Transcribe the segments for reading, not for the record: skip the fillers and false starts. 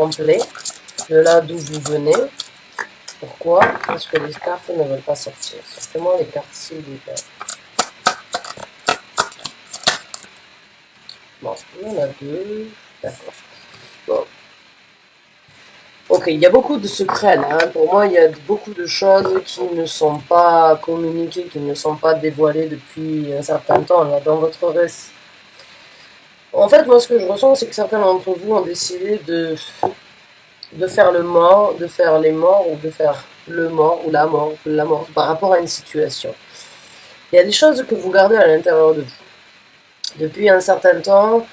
complet de là d'où vous venez. Pourquoi? Parce que les cartes ne veulent pas sortir. Sortez-moi les cartes s'il vous plaît. Bon, il y en a deux. D'accord. Bon. Ok, il y a beaucoup de secrets là. Hein. Pour moi, il y a beaucoup de choses qui ne sont pas communiquées, qui ne sont pas dévoilées depuis un certain temps là, dans votre reste. En fait, moi, ce que je ressens, c'est que certains d'entre vous ont décidé de faire le mort, de faire les morts, ou de faire le mort, ou la mort, par rapport à une situation. Il y a des choses que vous gardez à l'intérieur de vous. Depuis un certain temps,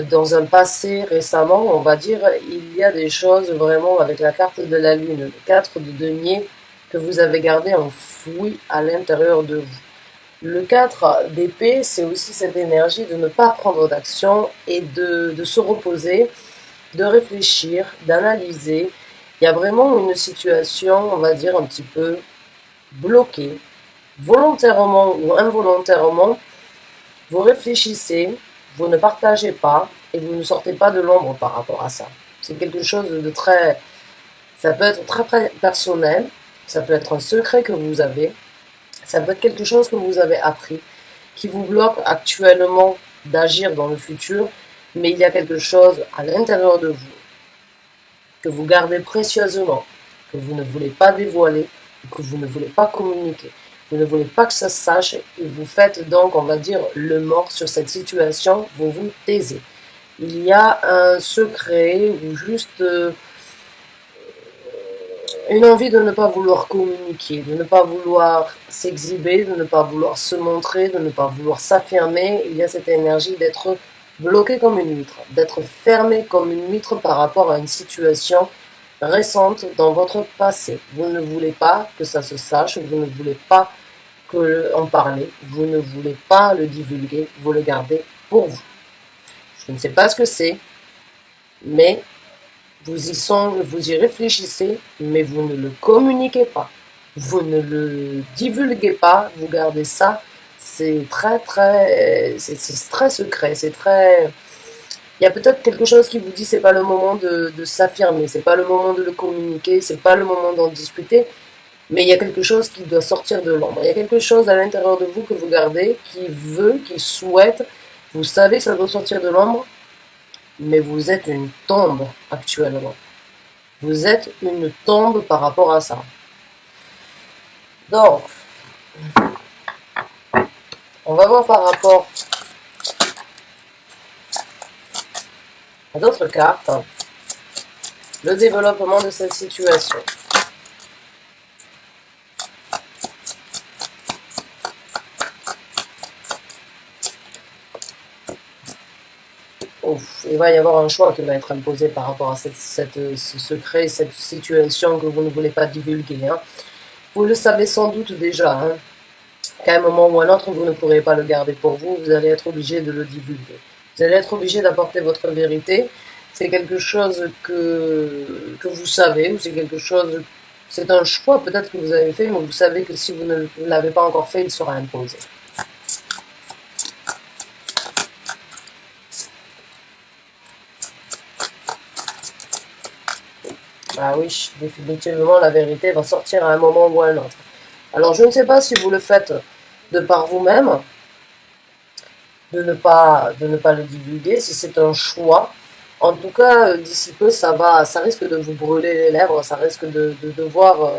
dans un passé récemment, on va dire, il y a des choses vraiment avec la carte de la lune, le 4 de denier, que vous avez gardé enfoui à l'intérieur de vous. Le 4 d'épée, c'est aussi cette énergie de ne pas prendre d'action et de se reposer, de réfléchir, d'analyser. Il y a vraiment une situation, on va dire, un petit peu bloquée, volontairement ou involontairement. Vous réfléchissez, vous ne partagez pas et vous ne sortez pas de l'ombre par rapport à ça. C'est quelque chose de très... Ça peut être très personnel, ça peut être un secret que vous avez, ça peut être quelque chose que vous avez appris, qui vous bloque actuellement d'agir dans le futur, mais il y a quelque chose à l'intérieur de vous que vous gardez précieusement, que vous ne voulez pas dévoiler, que vous ne voulez pas communiquer. Vous ne voulez pas que ça se sache et vous faites donc, on va dire, le mort sur cette situation, vous vous taisez. Il y a un secret ou juste une envie de ne pas vouloir communiquer, de ne pas vouloir s'exhiber, de ne pas vouloir se montrer, de ne pas vouloir s'affirmer. Il y a cette énergie d'être bloqué comme une huître, d'être fermé comme une huître par rapport à une situation récente dans votre passé. Vous ne voulez pas que ça se sache, vous ne voulez pas en parler, vous ne voulez pas le divulguer, vous le gardez pour vous. Je ne sais pas ce que c'est, mais vous y réfléchissez, mais vous ne le communiquez pas. Vous ne le divulguez pas, vous gardez ça. C'est c'est très secret, c'est très... Il y a peut-être quelque chose qui vous dit c'est pas le moment de s'affirmer, c'est pas le moment de le communiquer, c'est pas le moment d'en discuter, mais il y a quelque chose qui doit sortir de l'ombre. Il y a quelque chose à l'intérieur de vous que vous gardez, qui souhaite, vous savez que ça doit sortir de l'ombre, mais vous êtes une tombe actuellement. Vous êtes une tombe par rapport à ça. Donc, on va voir par rapport à d'autres cartes le développement de cette situation. Ouf, il va y avoir un choix qui va être imposé par rapport à ce secret, cette situation que vous ne voulez pas divulguer. Hein. Vous le savez sans doute déjà, hein, qu'à un moment ou à un autre, vous ne pourrez pas le garder pour vous, vous allez être obligé de le divulguer. Vous allez être obligé d'apporter votre vérité. C'est quelque chose que vous savez, ou c'est quelque chose... C'est un choix peut-être que vous avez fait, mais vous savez que si vous ne l'avez pas encore fait, il sera imposé. Ah oui, définitivement, la vérité va sortir à un moment ou à un autre. Alors, je ne sais pas si vous le faites de par vous-même, de ne pas le divulguer, si c'est un choix. En tout cas, d'ici peu, ça risque de vous brûler les lèvres, ça risque de devoir...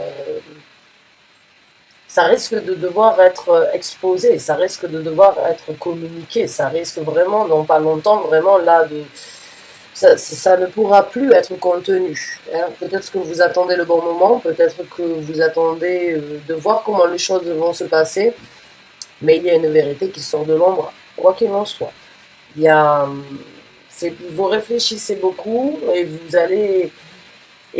ça risque de devoir être exposé, ça risque de devoir être communiqué, ça risque vraiment, dans pas longtemps, vraiment là, ça ne pourra plus être contenu. Hein. Peut-être que vous attendez le bon moment, peut-être que vous attendez de voir comment les choses vont se passer, mais il y a une vérité qui sort de l'ombre, quoi qu'il en soit. Il y a, vous réfléchissez beaucoup et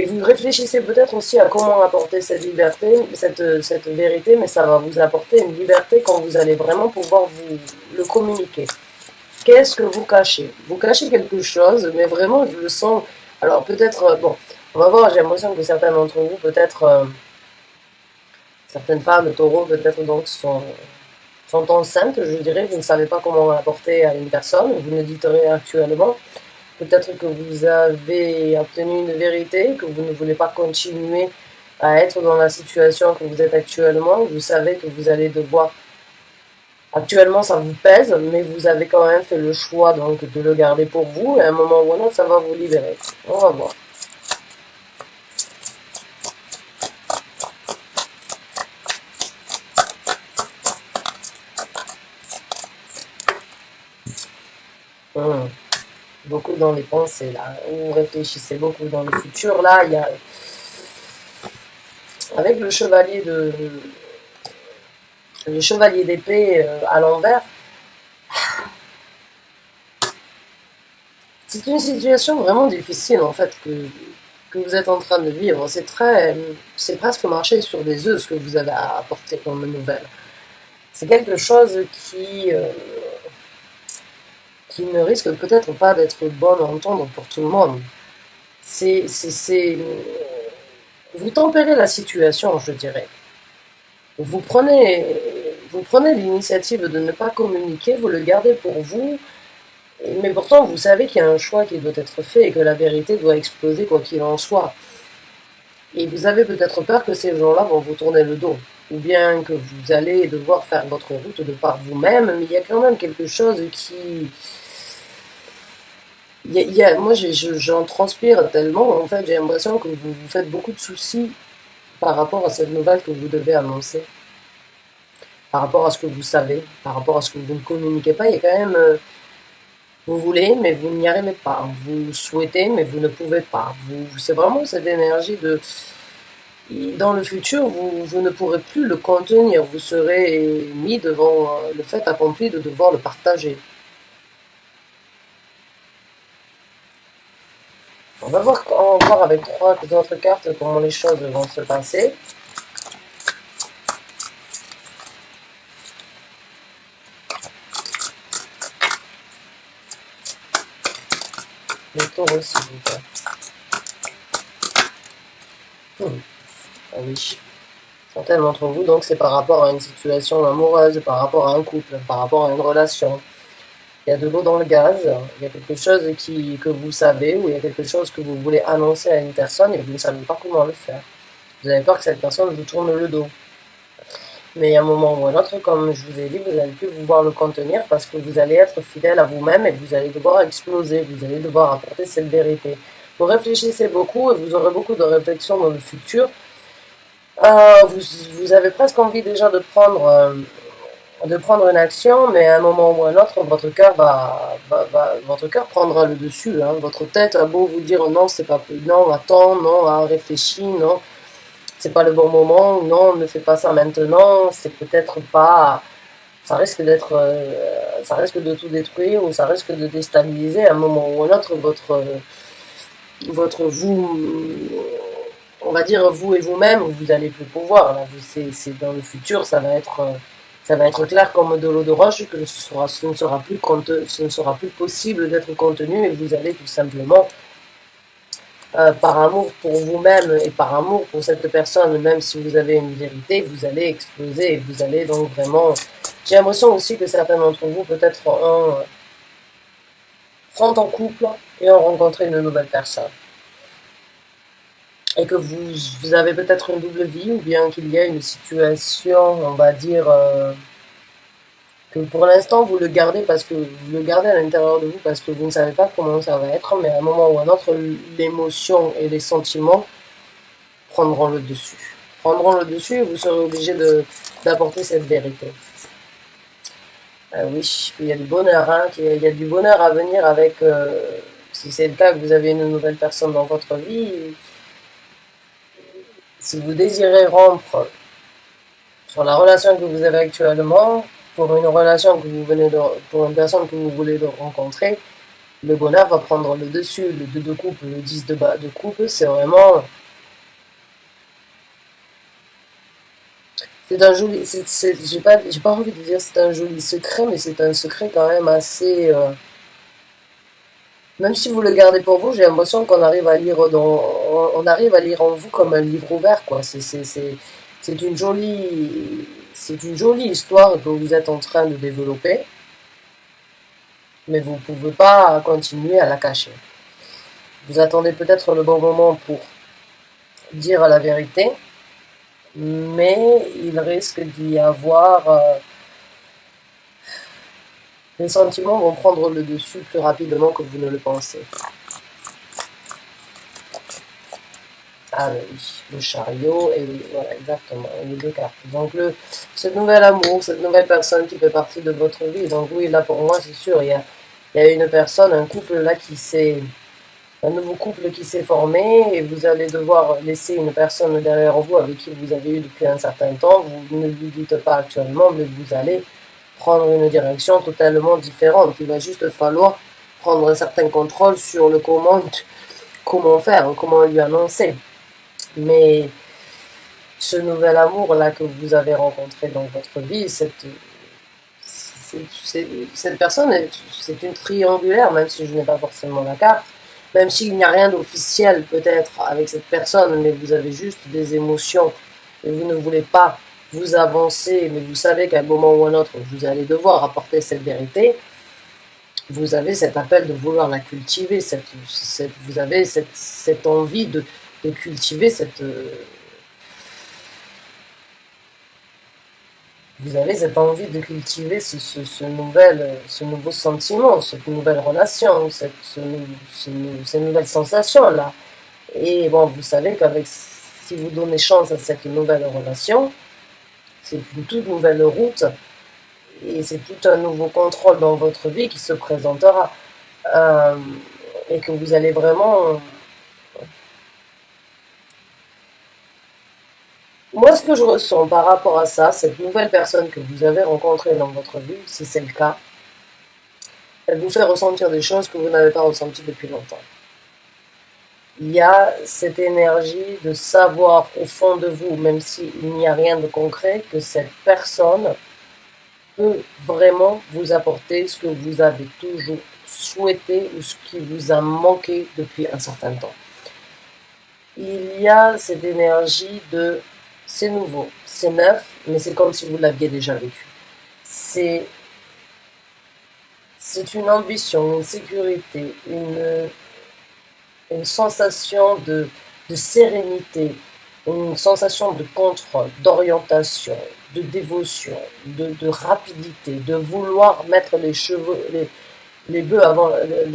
vous réfléchissez peut-être aussi à comment apporter cette liberté, cette vérité, mais ça va vous apporter une liberté quand vous allez vraiment pouvoir vous le communiquer. Qu'est-ce que vous cachez? Vous cachez quelque chose, mais vraiment, je le sens. Alors, peut-être, bon, on va voir, j'ai l'impression que certains d'entre vous, peut-être, certaines femmes, taureaux, peut-être donc, sont enceintes, je dirais. Vous ne savez pas comment l'apporter à une personne, vous ne dites rien actuellement. Peut-être que vous avez obtenu une vérité, que vous ne voulez pas continuer à être dans la situation que vous êtes actuellement. Vous savez que vous allez devoir. Actuellement, ça vous pèse, mais vous avez quand même fait le choix donc de le garder pour vous. Et à un moment ou à un autre, ça va vous libérer. On va voir. Hum. Beaucoup dans les pensées là. Vous réfléchissez beaucoup dans le futur. Là, il y a avec le chevalier d'épée à l'envers. C'est une situation vraiment difficile en fait que vous êtes en train de vivre. C'est presque marcher sur des œufs ce que vous avez à apporter comme nouvelle. C'est quelque chose qui ne risque peut-être pas d'être bon à entendre pour tout le monde. C'est, vous tempérez la situation, je dirais. Vous prenez, vous prenez l'initiative de ne pas communiquer, vous le gardez pour vous, mais pourtant vous savez qu'il y a un choix qui doit être fait et que la vérité doit exploser quoi qu'il en soit. Et vous avez peut-être peur que ces gens-là vont vous tourner le dos, ou bien que vous allez devoir faire votre route de par vous-même, mais il y a quand même quelque chose qui... moi, j'en transpire tellement, en fait, j'ai l'impression que vous vous faites beaucoup de soucis par rapport à cette nouvelle que vous devez annoncer, par rapport à ce que vous savez, par rapport à ce que vous ne communiquez pas. Il y a quand même... vous voulez, mais vous n'y arrivez pas. Vous souhaitez, mais vous ne pouvez pas. C'est vraiment cette énergie de... Dans le futur, vous ne pourrez plus le contenir. Vous serez mis devant le fait accompli de devoir le partager. On va voir avec trois autres cartes comment les choses vont se passer. Les taureaux, s'il vous plaît. Ah oui. Certains d'entre vous, donc, c'est par rapport à une situation amoureuse, par rapport à un couple, par rapport à une relation. Il y a de l'eau dans le gaz, il y a quelque chose que vous savez, ou il y a quelque chose que vous voulez annoncer à une personne et vous ne savez pas comment le faire. Vous avez peur que cette personne vous tourne le dos. Mais à un moment ou à un autre, comme je vous ai dit, vous n'allez plus pouvoir le contenir parce que vous allez être fidèle à vous-même et vous allez devoir exploser, vous allez devoir apporter cette vérité. Vous réfléchissez beaucoup et vous aurez beaucoup de réflexions dans le futur. Vous avez presque envie déjà de prendre une action, mais à un moment ou à un autre, votre cœur votre cœur prendra le dessus. Hein. Votre tête a beau vous dire non, c'est pas, non, attends, non, réfléchis, non, c'est pas le bon moment, non, ne fais pas ça maintenant, c'est peut-être pas, ça risque d'être, ça risque de tout détruire ou ça risque de déstabiliser à un moment ou à un autre votre vous, on va dire vous et vous-même, vous allez plus pouvoir. C'est dans le futur, ça va être clair comme de l'eau de roche que ce ne sera plus possible d'être contenu et vous allez tout simplement, par amour pour vous-même et par amour pour cette personne, même si vous avez une vérité, vous allez exploser et vous allez donc vraiment... J'ai l'impression aussi que certains d'entre vous peut-être sont en couple et ont rencontré une nouvelle personne. Et que vous avez peut-être une double vie ou bien qu'il y a une situation, on va dire, que pour l'instant vous le gardez parce que vous le gardez à l'intérieur de vous parce que vous ne savez pas comment ça va être, mais à un moment ou à un autre, l'émotion et les sentiments prendront le dessus. Prendront le dessus et vous serez obligé d'apporter cette vérité. Oui, il y a du bonheur, hein, il y a du bonheur à venir avec, si c'est le cas que vous avez une nouvelle personne dans votre vie, si vous désirez rompre sur la relation que vous avez actuellement, pour une relation que vous venez pour une personne que vous voulez rencontrer, le bonheur va prendre le dessus. Le 2 de coupe, le 10 de coupe, c'est vraiment... C'est un joli... j'ai pas envie de dire c'est un joli secret, mais c'est un secret quand même assez... même si vous le gardez pour vous, j'ai l'impression qu'on arrive à lire on arrive à lire en vous comme un livre ouvert, quoi. C'est une jolie histoire que vous êtes en train de développer, mais vous ne pouvez pas continuer à la cacher. Vous attendez peut-être le bon moment pour dire la vérité, mais il risque d'y avoir... les sentiments vont prendre le dessus plus rapidement que vous ne le pensez. Ah oui, le chariot, et oui, voilà, exactement, les deux cartes. Donc, ce nouvel amour, cette nouvelle personne qui fait partie de votre vie. Donc oui, là pour moi, c'est sûr, il y a une personne, un couple là un nouveau couple qui s'est formé, et vous allez devoir laisser une personne derrière vous avec qui vous avez eu depuis un certain temps. Vous ne lui dites pas actuellement, mais vous allez prendre une direction totalement différente. Il va juste falloir prendre un certain contrôle sur le comment faire, comment lui annoncer. Mais ce nouvel amour-là que vous avez rencontré dans votre vie, cette personne, c'est une triangulaire, même si je n'ai pas forcément la carte, même s'il n'y a rien d'officiel peut-être avec cette personne, mais vous avez juste des émotions et vous ne voulez pas vous avancer, mais vous savez qu'à un moment ou à un autre, vous allez devoir apporter cette vérité. Vous avez cet appel de vouloir la cultiver, vous avez cette envie de cultiver vous avez cette envie de cultiver ce nouveau sentiment, cette nouvelle relation, ces nouvelles sensations-là. Et bon, vous savez si vous donnez chance à cette nouvelle relation, c'est une toute nouvelle route et c'est tout un nouveau contrôle dans votre vie qui se présentera. Et que vous allez vraiment... Moi, ce que je ressens par rapport à ça, cette nouvelle personne que vous avez rencontrée dans votre vie, si c'est le cas, elle vous fait ressentir des choses que vous n'avez pas ressenties depuis longtemps. Il y a cette énergie de savoir au fond de vous, même s'il n'y a rien de concret, que cette personne peut vraiment vous apporter ce que vous avez toujours souhaité ou ce qui vous a manqué depuis un certain temps. Il y a cette énergie de c'est nouveau, c'est neuf, mais c'est comme si vous l'aviez déjà vécu. C'est une ambition, une sécurité, une sensation de sérénité, une sensation de contrôle, d'orientation, de dévotion, de rapidité, de vouloir mettre les bœufs avant,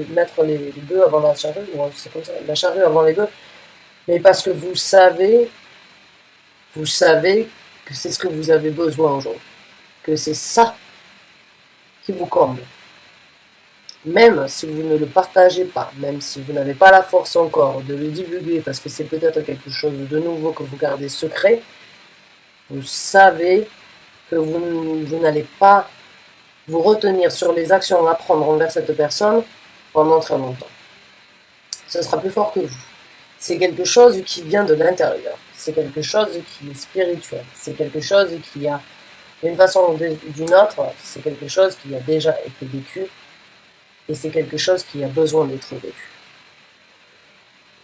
mettre les bœufs avant la charrue, c'est comme ça, la charrue avant les bœufs, mais parce que vous savez que c'est ce que vous avez besoin aujourd'hui, que c'est ça qui vous comble. Même si vous ne le partagez pas, même si vous n'avez pas la force encore de le divulguer, parce que c'est peut-être quelque chose de nouveau que vous gardez secret, vous savez que vous n'allez pas vous retenir sur les actions à prendre envers cette personne pendant très longtemps. Ce sera plus fort que vous. C'est quelque chose qui vient de l'intérieur. C'est quelque chose qui est spirituel. C'est quelque chose qui a, d'une façon ou d'une autre, c'est quelque chose qui a déjà été vécu. Et c'est quelque chose qui a besoin d'être vécu.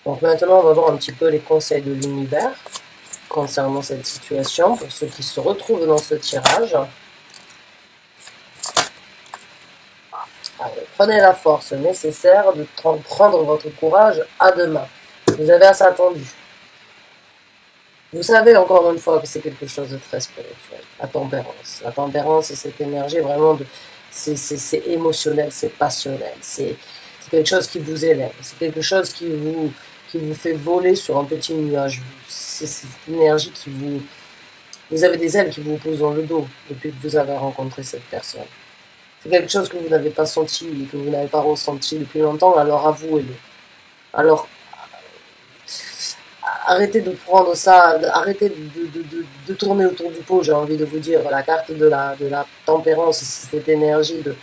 Donc maintenant, on va voir un petit peu les conseils de l'univers concernant cette situation, pour ceux qui se retrouvent dans ce tirage. Allez, prenez la force nécessaire de prendre votre courage à deux mains. Vous avez assez attendu. Vous savez encore une fois que c'est quelque chose de très spirituel. La tempérance. La tempérance, c'est cette énergie vraiment c'est émotionnel, c'est passionnel. C'est quelque chose qui vous élève. C'est quelque chose qui vous fait voler sur un petit nuage. C'est cette énergie qui vous avez des ailes qui vous posent dans le dos depuis que vous avez rencontré cette personne. C'est quelque chose que vous n'avez pas senti et que vous n'avez pas ressenti depuis longtemps, alors avouez-le. Alors, arrêtez de prendre ça, arrêtez de tourner autour du pot, j'ai envie de vous dire. La carte de la tempérance, c'est cette énergie de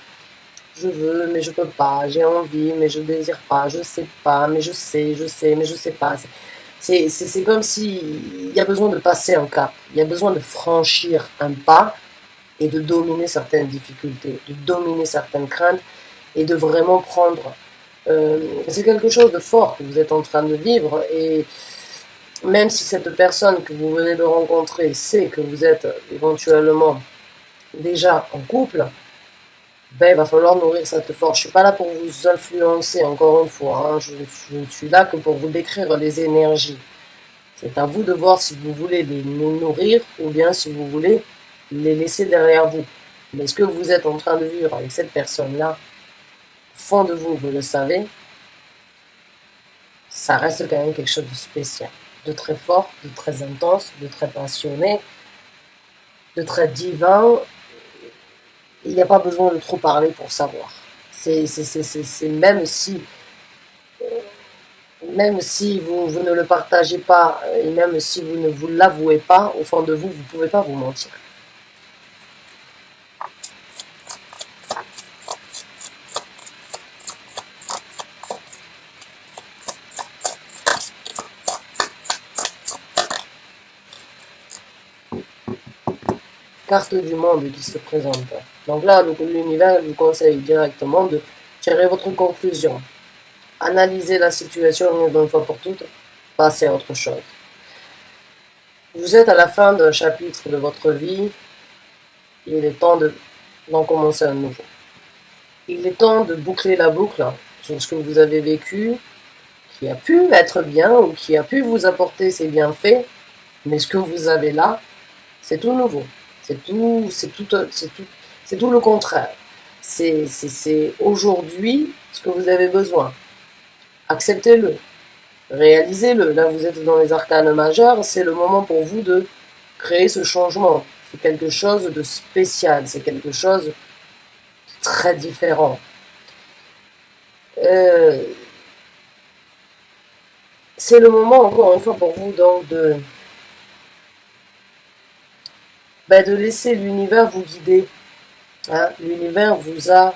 je veux, mais je peux pas, j'ai envie, mais je désire pas, je sais pas, mais je sais, mais je sais pas. C'est comme si il y a besoin de passer un cap, il y a besoin de franchir un pas et de dominer certaines difficultés, de dominer certaines craintes et de vraiment prendre... c'est quelque chose de fort que vous êtes en train de vivre, et même si cette personne que vous venez de rencontrer sait que vous êtes éventuellement déjà en couple, ben, il va falloir nourrir cette force. Je suis pas là pour vous influencer, encore une fois, hein. Je ne suis là que pour vous décrire les énergies. C'est à vous de voir si vous voulez les nourrir ou bien si vous voulez les laisser derrière vous. Mais ce que vous êtes en train de vivre avec cette personne-là, au fond de vous, vous le savez, ça reste quand même quelque chose de spécial, de très fort, de très intense, de très passionné, de très divin. Il n'y a pas besoin de trop parler pour savoir. C'est même si vous ne le partagez pas, et même si vous ne vous l'avouez pas, au fond de vous, vous ne pouvez pas vous mentir. Carte du monde qui se présente. Donc là, l'univers vous conseille directement de tirer votre conclusion. Analyser la situation une fois pour toutes, passer à autre chose. Vous êtes à la fin d'un chapitre de votre vie, il est temps d'en commencer un nouveau. Il est temps de boucler la boucle sur ce que vous avez vécu, qui a pu être bien ou qui a pu vous apporter ses bienfaits, mais ce que vous avez là, c'est tout nouveau. C'est tout le contraire. C'est aujourd'hui ce que vous avez besoin. Acceptez-le, réalisez-le. Là, vous êtes dans les arcanes majeures, c'est le moment pour vous de créer ce changement. C'est quelque chose de spécial, c'est quelque chose de très différent. C'est le moment, encore une fois, pour vous donc de laisser l'univers vous guider. Hein, l'univers vous a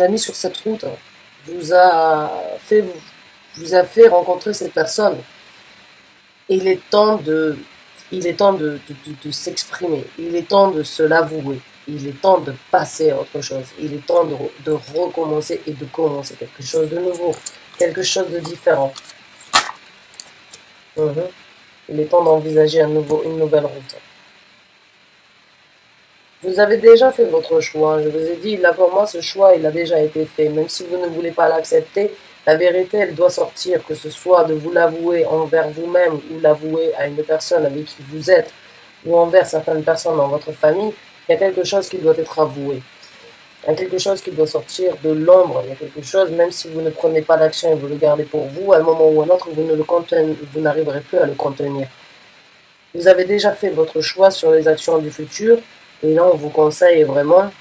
mis sur cette route, vous a fait rencontrer cette personne. Et il est temps de s'exprimer, il est temps de se l'avouer, il est temps de passer à autre chose, il est temps de recommencer et de commencer quelque chose de nouveau, quelque chose de différent. Il est temps d'envisager une nouvelle route. Vous avez déjà fait votre choix. Je vous ai dit, là pour moi, ce choix, il a déjà été fait. Même si vous ne voulez pas l'accepter, la vérité, elle doit sortir, que ce soit de vous l'avouer envers vous-même ou l'avouer à une personne avec qui vous êtes ou envers certaines personnes dans votre famille. Il y a quelque chose qui doit être avoué. Il y a quelque chose qui doit sortir de l'ombre. Il y a quelque chose, même si vous ne prenez pas d'action et vous le gardez pour vous, à un moment ou à un autre, vous n'arriverez plus à le contenir. Vous avez déjà fait votre choix sur les actions du futur. Et là, on vous conseille vraiment,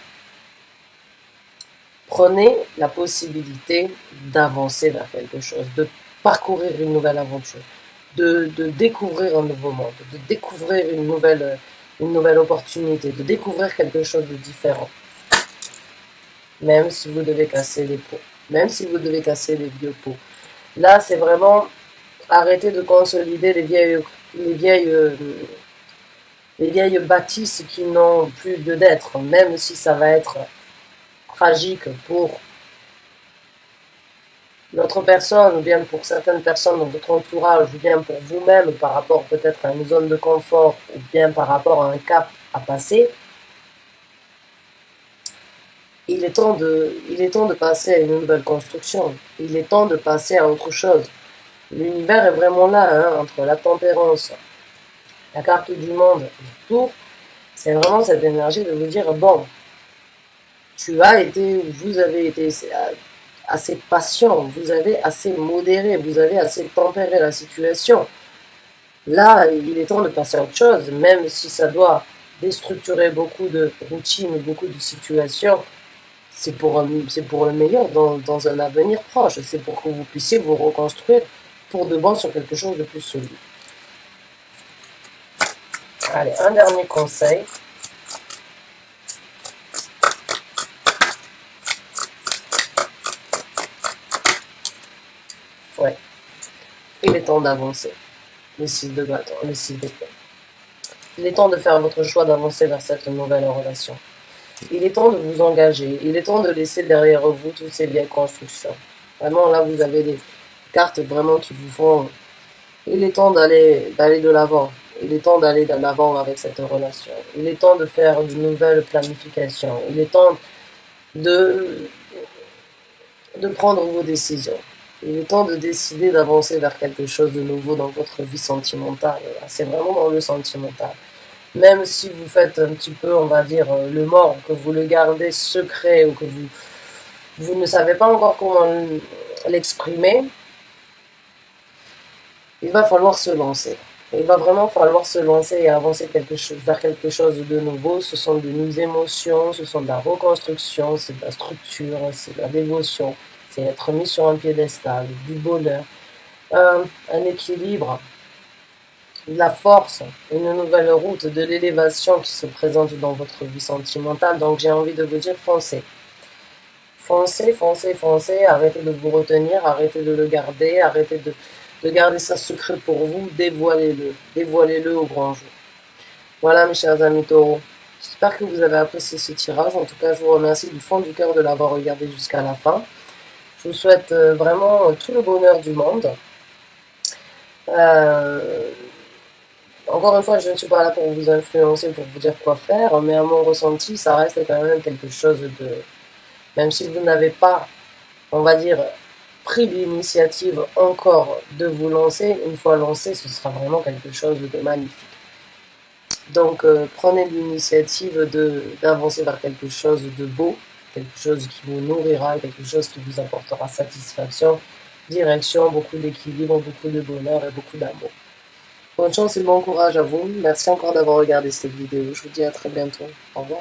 prenez la possibilité d'avancer vers quelque chose, de parcourir une nouvelle aventure, de découvrir un nouveau monde, de découvrir une nouvelle opportunité, de découvrir quelque chose de différent. Même si vous devez casser les pots, même si vous devez casser les vieux pots. Là, c'est vraiment arrêter de consolider les vieilles bâtisses qui n'ont plus lieu d'être, même si ça va être tragique pour l'autre personne, ou bien pour certaines personnes dans votre entourage, ou bien pour vous-même par rapport peut-être à une zone de confort, ou bien par rapport à un cap à passer. Il est temps de passer à une nouvelle construction. Il est temps de passer à autre chose. L'univers est vraiment là, hein, entre la tempérance, la carte du monde, le tour. C'est vraiment cette énergie de vous dire, bon, vous avez été assez patient, vous avez assez modéré, vous avez assez tempéré la situation. Là, il est temps de passer à autre chose, même si ça doit déstructurer beaucoup de routines, beaucoup de situations. C'est pour le meilleur dans un avenir proche. C'est pour que vous puissiez vous reconstruire pour de bon sur quelque chose de plus solide. Allez, un dernier conseil. Ouais. Il est temps d'avancer. Le 6 de bâton, le 6 d'épée. Il est temps de faire votre choix d'avancer vers cette nouvelle relation. Il est temps de vous engager. Il est temps de laisser derrière vous toutes ces vieilles constructions. Vraiment, là, vous avez des cartes vraiment qui vous font... Il est temps d'aller de l'avant. Il est temps d'aller de l'avant avec cette relation. Il est temps de faire de nouvelles planifications. Il est temps de, de prendre vos décisions. Il est temps de décider d'avancer vers quelque chose de nouveau dans votre vie sentimentale. C'est vraiment dans le sentimental. Même si vous faites un petit peu, on va dire, le mort, que vous le gardez secret ou que vous ne savez pas encore comment l'exprimer, il va falloir se lancer. Il va vraiment falloir se lancer et avancer vers quelque chose de nouveau. Ce sont de nouvelles émotions, ce sont de la reconstruction, c'est de la structure, c'est de la dévotion, c'est être mis sur un piédestal, du bonheur, un équilibre, de la force, une nouvelle route, de l'élévation qui se présente dans votre vie sentimentale. Donc j'ai envie de vous dire, foncez. Foncez, foncez, foncez, arrêtez de vous retenir, arrêtez de le garder, arrêtez de garder ça secret pour vous, dévoilez-le, dévoilez-le au grand jour. Voilà mes chers amis taureaux, j'espère que vous avez apprécié ce tirage, en tout cas je vous remercie du fond du cœur de l'avoir regardé jusqu'à la fin. Je vous souhaite vraiment tout le bonheur du monde. Encore une fois, je ne suis pas là pour vous influencer, pour vous dire quoi faire, mais à mon ressenti, ça reste quand même quelque chose de... Même si vous n'avez pas, on va dire, pris l'initiative encore de vous lancer, une fois lancé, ce sera vraiment quelque chose de magnifique. Donc, prenez l'initiative d'avancer vers quelque chose de beau, quelque chose qui vous nourrira, quelque chose qui vous apportera satisfaction, direction, beaucoup d'équilibre, beaucoup de bonheur et beaucoup d'amour. Bonne chance et bon courage à vous. Merci encore d'avoir regardé cette vidéo. Je vous dis à très bientôt. Au revoir.